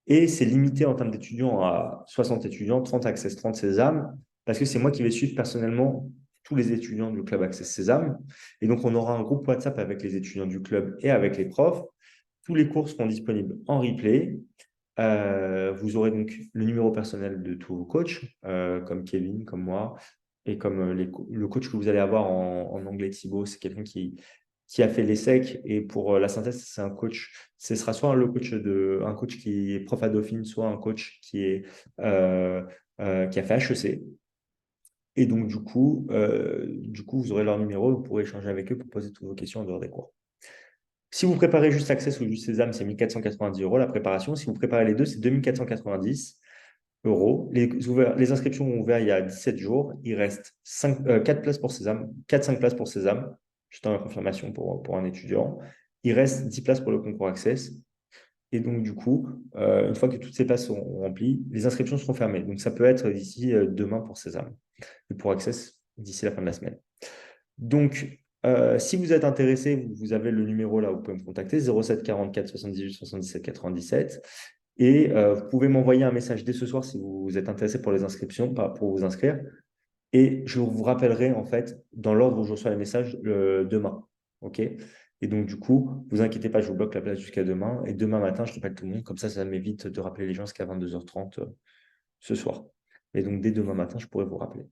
Et c'est limité en termes d'étudiants à 60 étudiants, 30 Access, 30 Sésame, parce que c'est moi qui vais suivre personnellement tous les étudiants du club Access Sésame. Et donc, on aura un groupe WhatsApp avec les étudiants du club et avec les profs. Tous les cours seront disponibles en replay. Vous aurez donc le numéro personnel de tous vos coachs, comme Kevin, comme moi, et comme le coach que vous allez avoir en anglais, Thibaut, c'est quelqu'un qui a fait l'ESSEC. Et pour la synthèse, c'est un coach. Ce sera soit un coach qui est prof à Dauphine, soit un coach qui a fait HEC. Et donc, du coup, vous aurez leur numéro, vous pourrez échanger avec eux pour poser toutes vos questions en dehors des cours. Si vous préparez juste Access ou juste Sésame, c'est 1490 euros la préparation. Si vous préparez les deux, c'est 2490 euros. Les inscriptions ont ouvert il y a 17 jours. Il reste 4 places pour Sésame, 4-5 places pour Sésame. Juste en confirmation pour un étudiant. Il reste 10 places pour le concours Access. Et donc, du coup, une fois que toutes ces places sont remplies, les inscriptions seront fermées. Donc, ça peut être d'ici demain pour Sésame. Et pour Access, d'ici la fin de la semaine. Donc, si vous êtes intéressé, vous avez le numéro là, vous pouvez me contacter, 07 44 78 77 97. Et vous pouvez m'envoyer un message dès ce soir si vous êtes intéressé pour les inscriptions, pour vous inscrire. Et je vous rappellerai en fait dans l'ordre où je reçois les messages demain. OK? Et donc, du coup, vous inquiétez pas, je vous bloque la place jusqu'à demain. Et demain matin, je rappelle tout le monde. Comme ça m'évite de rappeler les gens jusqu'à 22h30 ce soir. Et donc, dès demain matin, je pourrai vous rappeler.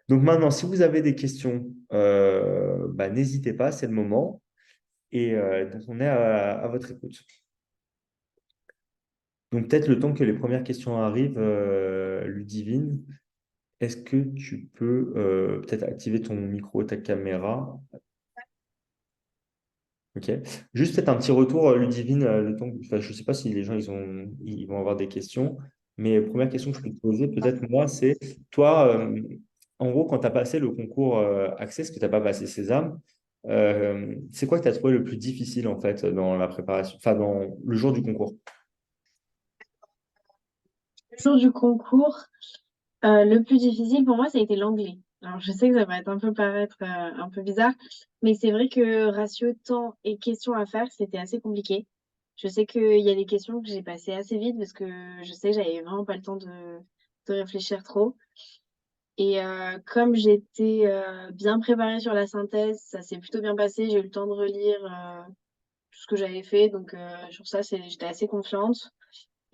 Donc maintenant, si vous avez des questions, n'hésitez pas, c'est le moment. Et donc, on est à votre écoute. Donc, peut-être le temps que les premières questions arrivent, Ludivine, est-ce que tu peux peut-être activer ton micro et ta caméra? Ok. Juste peut-être un petit retour, Ludivine, je ne sais pas si les gens ils vont avoir des questions, mais première question que je peux te poser, peut-être moi, c'est toi, en gros, quand tu as passé le concours Access, que tu n'as pas passé Sésame, c'est quoi que tu as trouvé le plus difficile en fait dans la préparation, enfin dans le jour du concours? Le jour du concours, le plus difficile pour moi, ça a été l'anglais. Alors, je sais que ça va être un peu paraître un peu bizarre, mais c'est vrai que ratio temps et questions à faire, c'était assez compliqué. Je sais qu'il y a des questions que j'ai passées assez vite parce que je sais que j'avais vraiment pas le temps de réfléchir trop. Et comme j'étais bien préparée sur la synthèse, ça s'est plutôt bien passé. J'ai eu le temps de relire tout ce que j'avais fait, donc sur ça, j'étais assez confiante.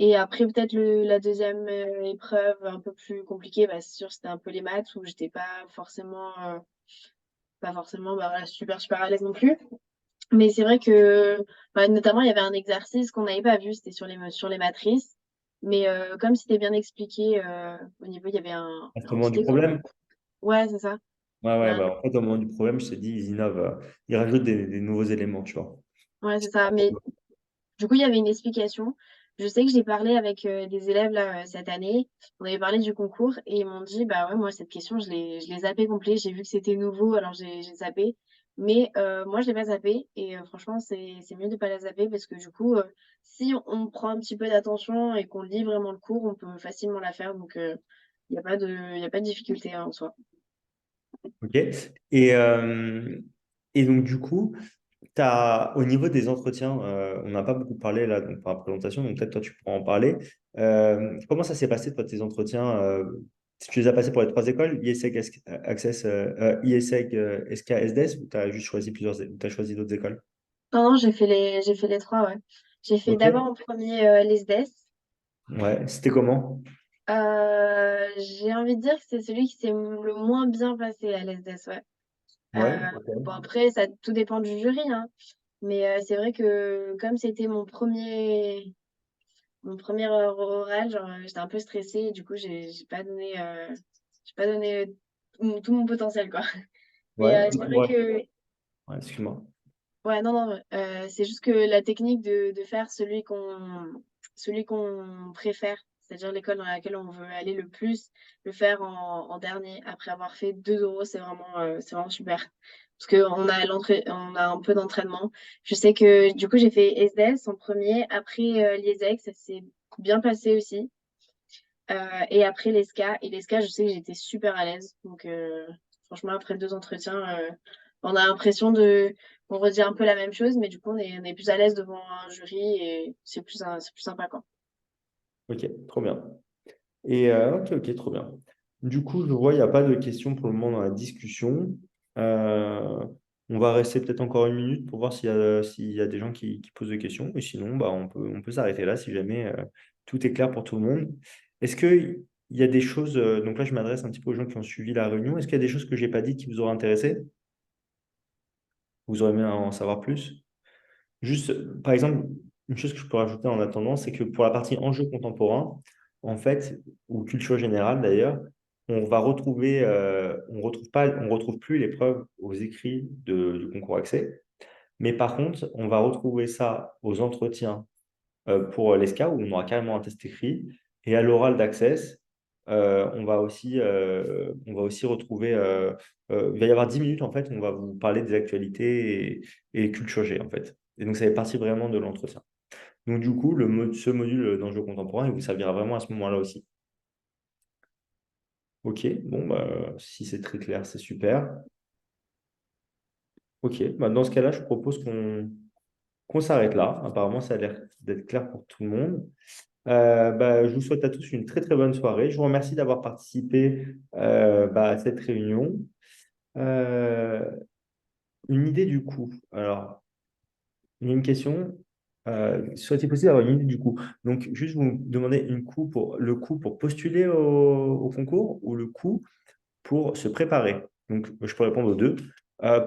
Et après, peut-être la deuxième épreuve un peu plus compliquée, bah, c'est sûr, c'était un peu les maths où j'étais pas forcément bah, voilà, super à l'aise non plus. Mais c'est vrai que, bah, notamment, il y avait un exercice qu'on n'avait pas vu, c'était sur les matrices. Mais comme c'était bien expliqué, au niveau, il y avait À ce un moment petit du écran. problème? Ouais, c'est ça. Ouais, Il y ouais, a un- bah, en fait, au moment du problème, je t'ai dit, ils innovent, ils rajoutent des nouveaux éléments, tu vois. Ouais, c'est ça. Mais du coup, il y avait une explication. Je sais que j'ai parlé avec des élèves là cette année. On avait parlé du concours et ils m'ont dit, bah ouais, moi, cette question, je l'ai zappé complet. J'ai vu que c'était nouveau, alors j'ai zappé. Mais moi, je l'ai pas zappé et franchement, c'est mieux de pas la zapper parce que du coup, si on prend un petit peu d'attention et qu'on lit vraiment le cours, on peut facilement la faire. Donc, il n'y a pas y a pas de difficulté hein, en soi. Ok. Et, euh, et donc, du coup, au niveau des entretiens, on n'a pas beaucoup parlé là donc, par la présentation, donc peut-être toi tu pourras en parler. Comment ça s'est passé, toi, tes entretiens tu les as passés pour les trois écoles, IESEG, Access, IESEG, SK, SDS, ou tu as juste choisi t'as choisi d'autres écoles? Non, non, j'ai fait les trois, ouais. J'ai fait Ok. d'abord en premier les SDS. Ouais, c'était comment? J'ai envie de dire que c'est celui qui s'est le moins bien passé à l'SDS, ouais. Ouais, ok. Bon, après, ça tout dépend du jury, hein. Mais c'est vrai que comme c'était mon premier oral, genre, j'étais un peu stressée et du coup, j'ai pas donné tout mon potentiel, quoi. Mais Ouais, c'est vrai que, ouais, excuse-moi. ouais, non, non, c'est juste que la technique de faire celui qu'on préfère, c'est-à-dire l'école dans laquelle on veut aller le plus, le faire en dernier, après avoir fait 2 euros, c'est vraiment super. Parce qu'on a on a un peu d'entraînement. Je sais que du coup, j'ai fait SDS en premier, après l'IESEG, ça s'est bien passé aussi. Et après l'ESCA. Et l'ESCA, je sais que j'étais super à l'aise. Donc, franchement, après 2 entretiens, on a l'impression on redit un peu la même chose, mais du coup, on est plus à l'aise devant un jury et c'est plus sympa, quoi. Ok, trop bien. Et ok, ok, trop bien. Du coup, je vois, il n'y a pas de questions pour le moment dans la discussion. Euh, on va rester peut-être encore une minute pour voir s'il y a des gens qui posent des questions. Et sinon, bah, on peut s'arrêter là si jamais tout est clair pour tout le monde. Est-ce qu'il y a des choses, donc là, je m'adresse un petit peu aux gens qui ont suivi la réunion. Est-ce qu'il y a des choses que je n'ai pas dit qui vous auraient intéressé? Vous aurez aimé en savoir plus? Juste, par exemple, une chose que je peux rajouter en attendant, c'est que pour la partie enjeux contemporains, en fait, ou culture générale d'ailleurs, on va retrouver, on retrouve plus l'épreuve aux écrits du concours accès, mais par contre, on va retrouver ça aux entretiens pour l'ESCA où on aura carrément un test écrit, et à l'oral d'access, on va aussi retrouver, il va y avoir 10 minutes en fait, on va vous parler des actualités et culture G en fait. Et donc ça fait partie vraiment de l'entretien. Donc du coup, ce module d'enjeux contemporains, il vous servira vraiment à ce moment-là aussi. Ok, bon, bah, si c'est très clair, c'est super. Ok, bah, dans ce cas-là, je propose qu'on s'arrête là. Apparemment, ça a l'air d'être clair pour tout le monde. Bah, je vous souhaite à tous une très très bonne soirée. Je vous remercie d'avoir participé à cette réunion. Euh, une idée du coup. Alors, il y a une question. Serait-il possible d'avoir une idée du coût? Donc, juste vous demander le coût pour postuler au concours ou le coût pour se préparer. Donc, je peux répondre aux deux.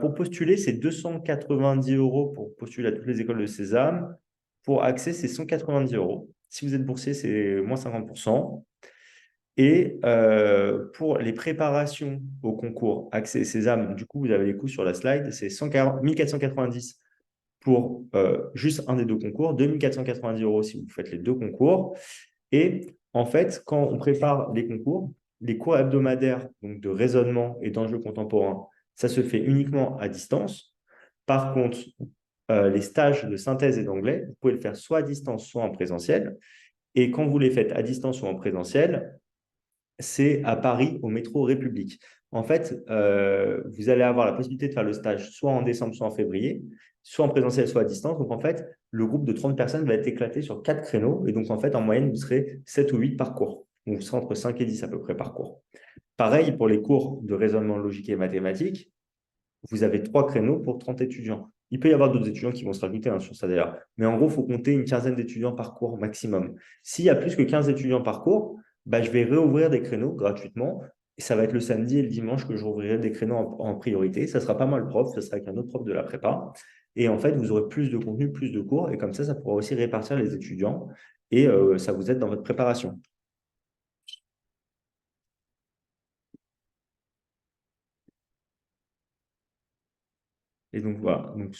Pour postuler, c'est 290 euros pour postuler à toutes les écoles de Sésame. Pour accès, c'est 190 euros. Si vous êtes boursier, c'est moins 50%. Et pour les préparations au concours Accès Sésame, du coup, vous avez les coûts sur la slide, c'est 140 1490 pour juste un des deux concours, 2490 euros si vous faites les deux concours. Et en fait, quand on prépare les cours hebdomadaires donc de raisonnement et d'enjeux contemporains, ça se fait uniquement à distance. Par contre, les stages de synthèse et d'anglais, vous pouvez le faire soit à distance, soit en présentiel. Et quand vous les faites à distance ou en présentiel, c'est à Paris, au métro République. En fait, vous allez avoir la possibilité de faire le stage soit en décembre, soit en février, soit en présentiel, soit à distance. Donc, en fait, le groupe de 30 personnes va être éclaté sur 4 créneaux. Et donc, en fait, en moyenne, vous serez 7 ou 8 par cours. Donc, vous serez entre 5 et 10 à peu près par cours. Pareil pour les cours de raisonnement logique et mathématique. Vous avez 3 créneaux pour 30 étudiants. Il peut y avoir d'autres étudiants qui vont se rajouter sur ça d'ailleurs. Mais en gros, il faut compter une quinzaine d'étudiants par cours maximum. S'il y a plus que 15 étudiants par cours, bah, je vais réouvrir des créneaux gratuitement. Et ça va être le samedi et le dimanche que je rouvrirai des créneaux en priorité. Ça ne sera pas moi le prof, ça sera avec un autre prof de la prépa. Et en fait, vous aurez plus de contenu, plus de cours. Et comme ça pourra aussi répartir les étudiants. Et ça vous aide dans votre préparation. Et donc voilà. Donc,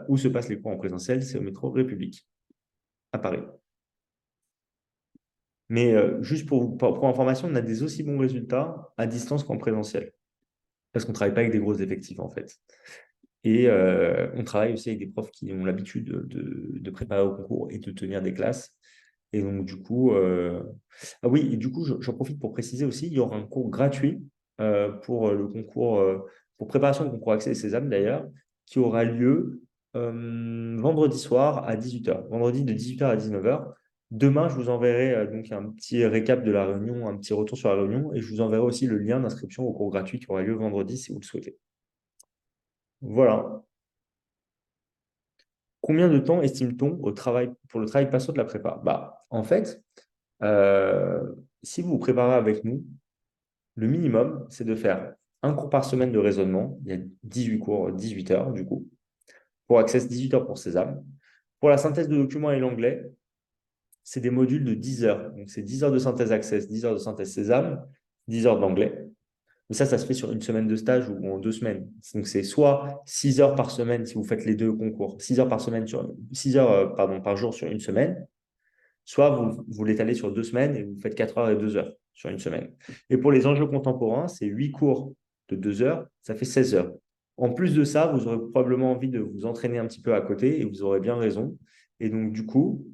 où se passent les cours en présentiel, c'est au métro République, à Paris. Mais juste pour information, on a des aussi bons résultats à distance qu'en présentiel. Parce qu'on ne travaille pas avec des gros effectifs, en fait. Et on travaille aussi avec des profs qui ont l'habitude de préparer au concours et de tenir des classes. Et donc, du coup, ah oui, et du coup, j'en profite pour préciser aussi, il y aura un cours gratuit pour le concours, pour préparation au concours Accès et Sésame d'ailleurs, qui aura lieu vendredi soir à 18h. Vendredi de 18h à 19h. Demain, je vous enverrai donc un petit récap de la réunion, un petit retour sur la réunion, et je vous enverrai aussi le lien d'inscription au cours gratuit qui aura lieu vendredi si vous le souhaitez. Voilà. Combien de temps estime-t-on pour le travail patient de la prépa? Bah, en fait, euh, si vous vous préparez avec nous, le minimum, c'est de faire un cours par semaine de raisonnement. Il y a 18 cours, 18 heures du coup. Pour Access, 18 heures pour Sésame. Pour la synthèse de documents et l'anglais, c'est des modules de 10 heures. Donc, c'est 10 heures de synthèse Access, 10 heures de synthèse Sésame, 10 heures d'anglais. Mais ça se fait sur une semaine de stage ou en 2 semaines. Donc, c'est soit 6 heures par semaine si vous faites les deux concours, 6 heures par semaine 6 heures pardon, par jour sur une semaine, soit vous l'étalez sur 2 semaines et vous faites 4 heures et 2 heures sur une semaine. Et pour les enjeux contemporains, c'est 8 cours de 2 heures, ça fait 16 heures. En plus de ça, vous aurez probablement envie de vous entraîner un petit peu à côté et vous aurez bien raison. Et donc, du coup,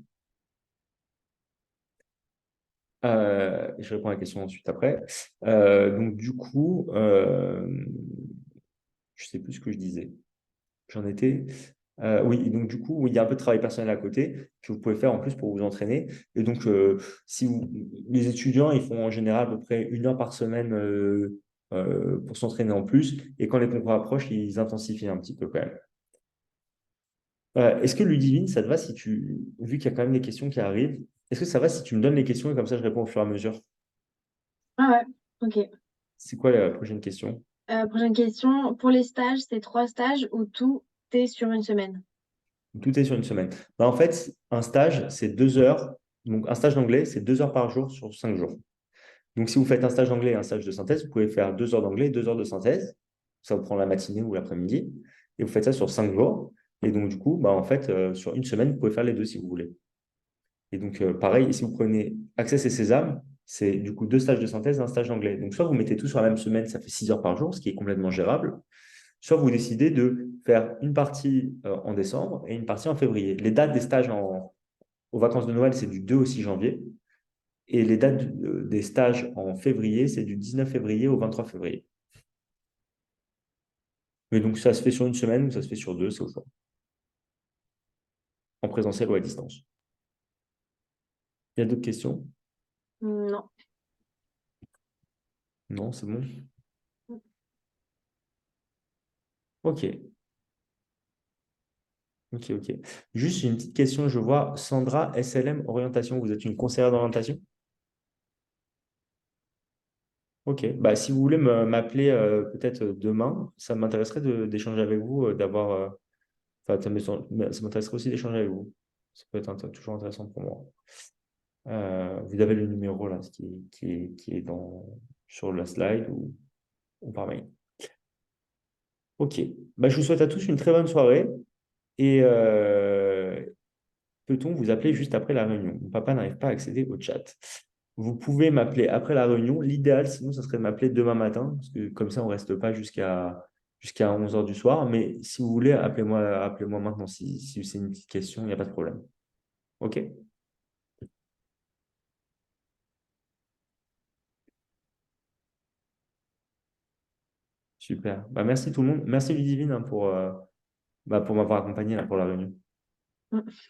je réponds à la question ensuite après. Donc, du coup, je ne sais plus ce que je disais. J'en étais. Oui, donc du coup, oui, il y a un peu de travail personnel à côté que vous pouvez faire en plus pour vous entraîner. Et donc, si les étudiants, ils font en général à peu près 1 heure par semaine pour s'entraîner en plus. Et quand les concours approchent, ils intensifient un petit peu quand même. Est-ce que Ludivine, ça te va si vu qu'il y a quand même des questions qui arrivent, est-ce que ça va si tu me donnes les questions et comme ça je réponds au fur et à mesure? Ah ouais, ok. C'est quoi la prochaine question? Prochaine question. Pour les stages, c'est 3 stages ou tout est sur une semaine? Tout est sur une semaine. Bah, en fait, un stage, c'est 2 heures. Donc, un stage d'anglais, c'est 2 heures par jour sur 5 jours. Donc, si vous faites un stage d'anglais et un stage de synthèse, vous pouvez faire 2 heures d'anglais et 2 heures de synthèse. Ça vous prend la matinée ou l'après-midi. Et vous faites ça sur 5 jours. Et donc, du coup, bah, en fait, sur une semaine, vous pouvez faire les deux si vous voulez. Et donc, pareil, si vous prenez Access et Sésame, c'est du coup 2 stages de synthèse et un stage d'anglais. Donc, soit vous mettez tout sur la même semaine, ça fait 6 heures par jour, ce qui est complètement gérable. Soit vous décidez de faire une partie en décembre et une partie en février. Les dates des stages aux vacances de Noël, c'est du 2 au 6 janvier. Et les dates des stages en février, c'est du 19 février au 23 février. Mais donc, ça se fait sur une semaine ou ça se fait sur deux, c'est au choix. En présentiel ou à distance. Il y a d'autres questions? Non. Non, c'est bon. Ok. Ok, ok. Juste une petite question, je vois Sandra, SLM, orientation. Vous êtes une conseillère d'orientation? Ok. Bah, si vous voulez m'appeler peut-être demain, ça m'intéresserait d'échanger avec vous, d'avoir. Enfin, ça m'intéresserait aussi d'échanger avec vous. Ça peut être toujours intéressant pour moi. Vous avez le numéro là, qui est sur la slide ou par mail. Ok. Bah, je vous souhaite à tous une très bonne soirée et peut-on vous appeler juste après la réunion? Mon papa n'arrive pas à accéder au chat. Vous pouvez m'appeler après la réunion. L'idéal, sinon, ça serait de m'appeler demain matin, parce que comme ça, on ne reste pas jusqu'à 11 heures du soir. Mais si vous voulez, appelez-moi maintenant si c'est une petite question, il n'y a pas de problème. OK? Super. Bah, merci tout le monde. Merci Ludivine hein, pour m'avoir accompagné là, pour la réunion,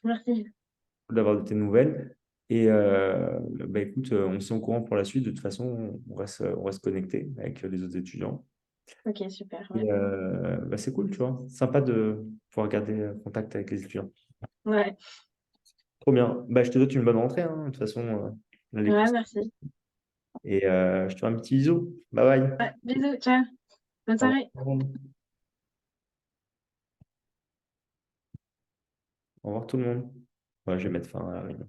Merci. d'avoir de tes nouvelles. Et bah, écoute, on s'est au courant pour la suite. De toute façon, on reste connecté avec les autres étudiants. Ok, super. Et Ouais. bah, c'est cool, tu vois. Sympa de pouvoir garder contact avec les étudiants. Ouais. Trop bien. Bah, je te souhaite une bonne rentrée, hein. De toute façon, là, les cours. Ouais, merci. Et je te fais un petit bisou. Bye bye. Ouais, bisous. Ciao. Bonne Au soirée. revoir. Au revoir tout le monde. Ouais, je vais mettre fin à la réunion.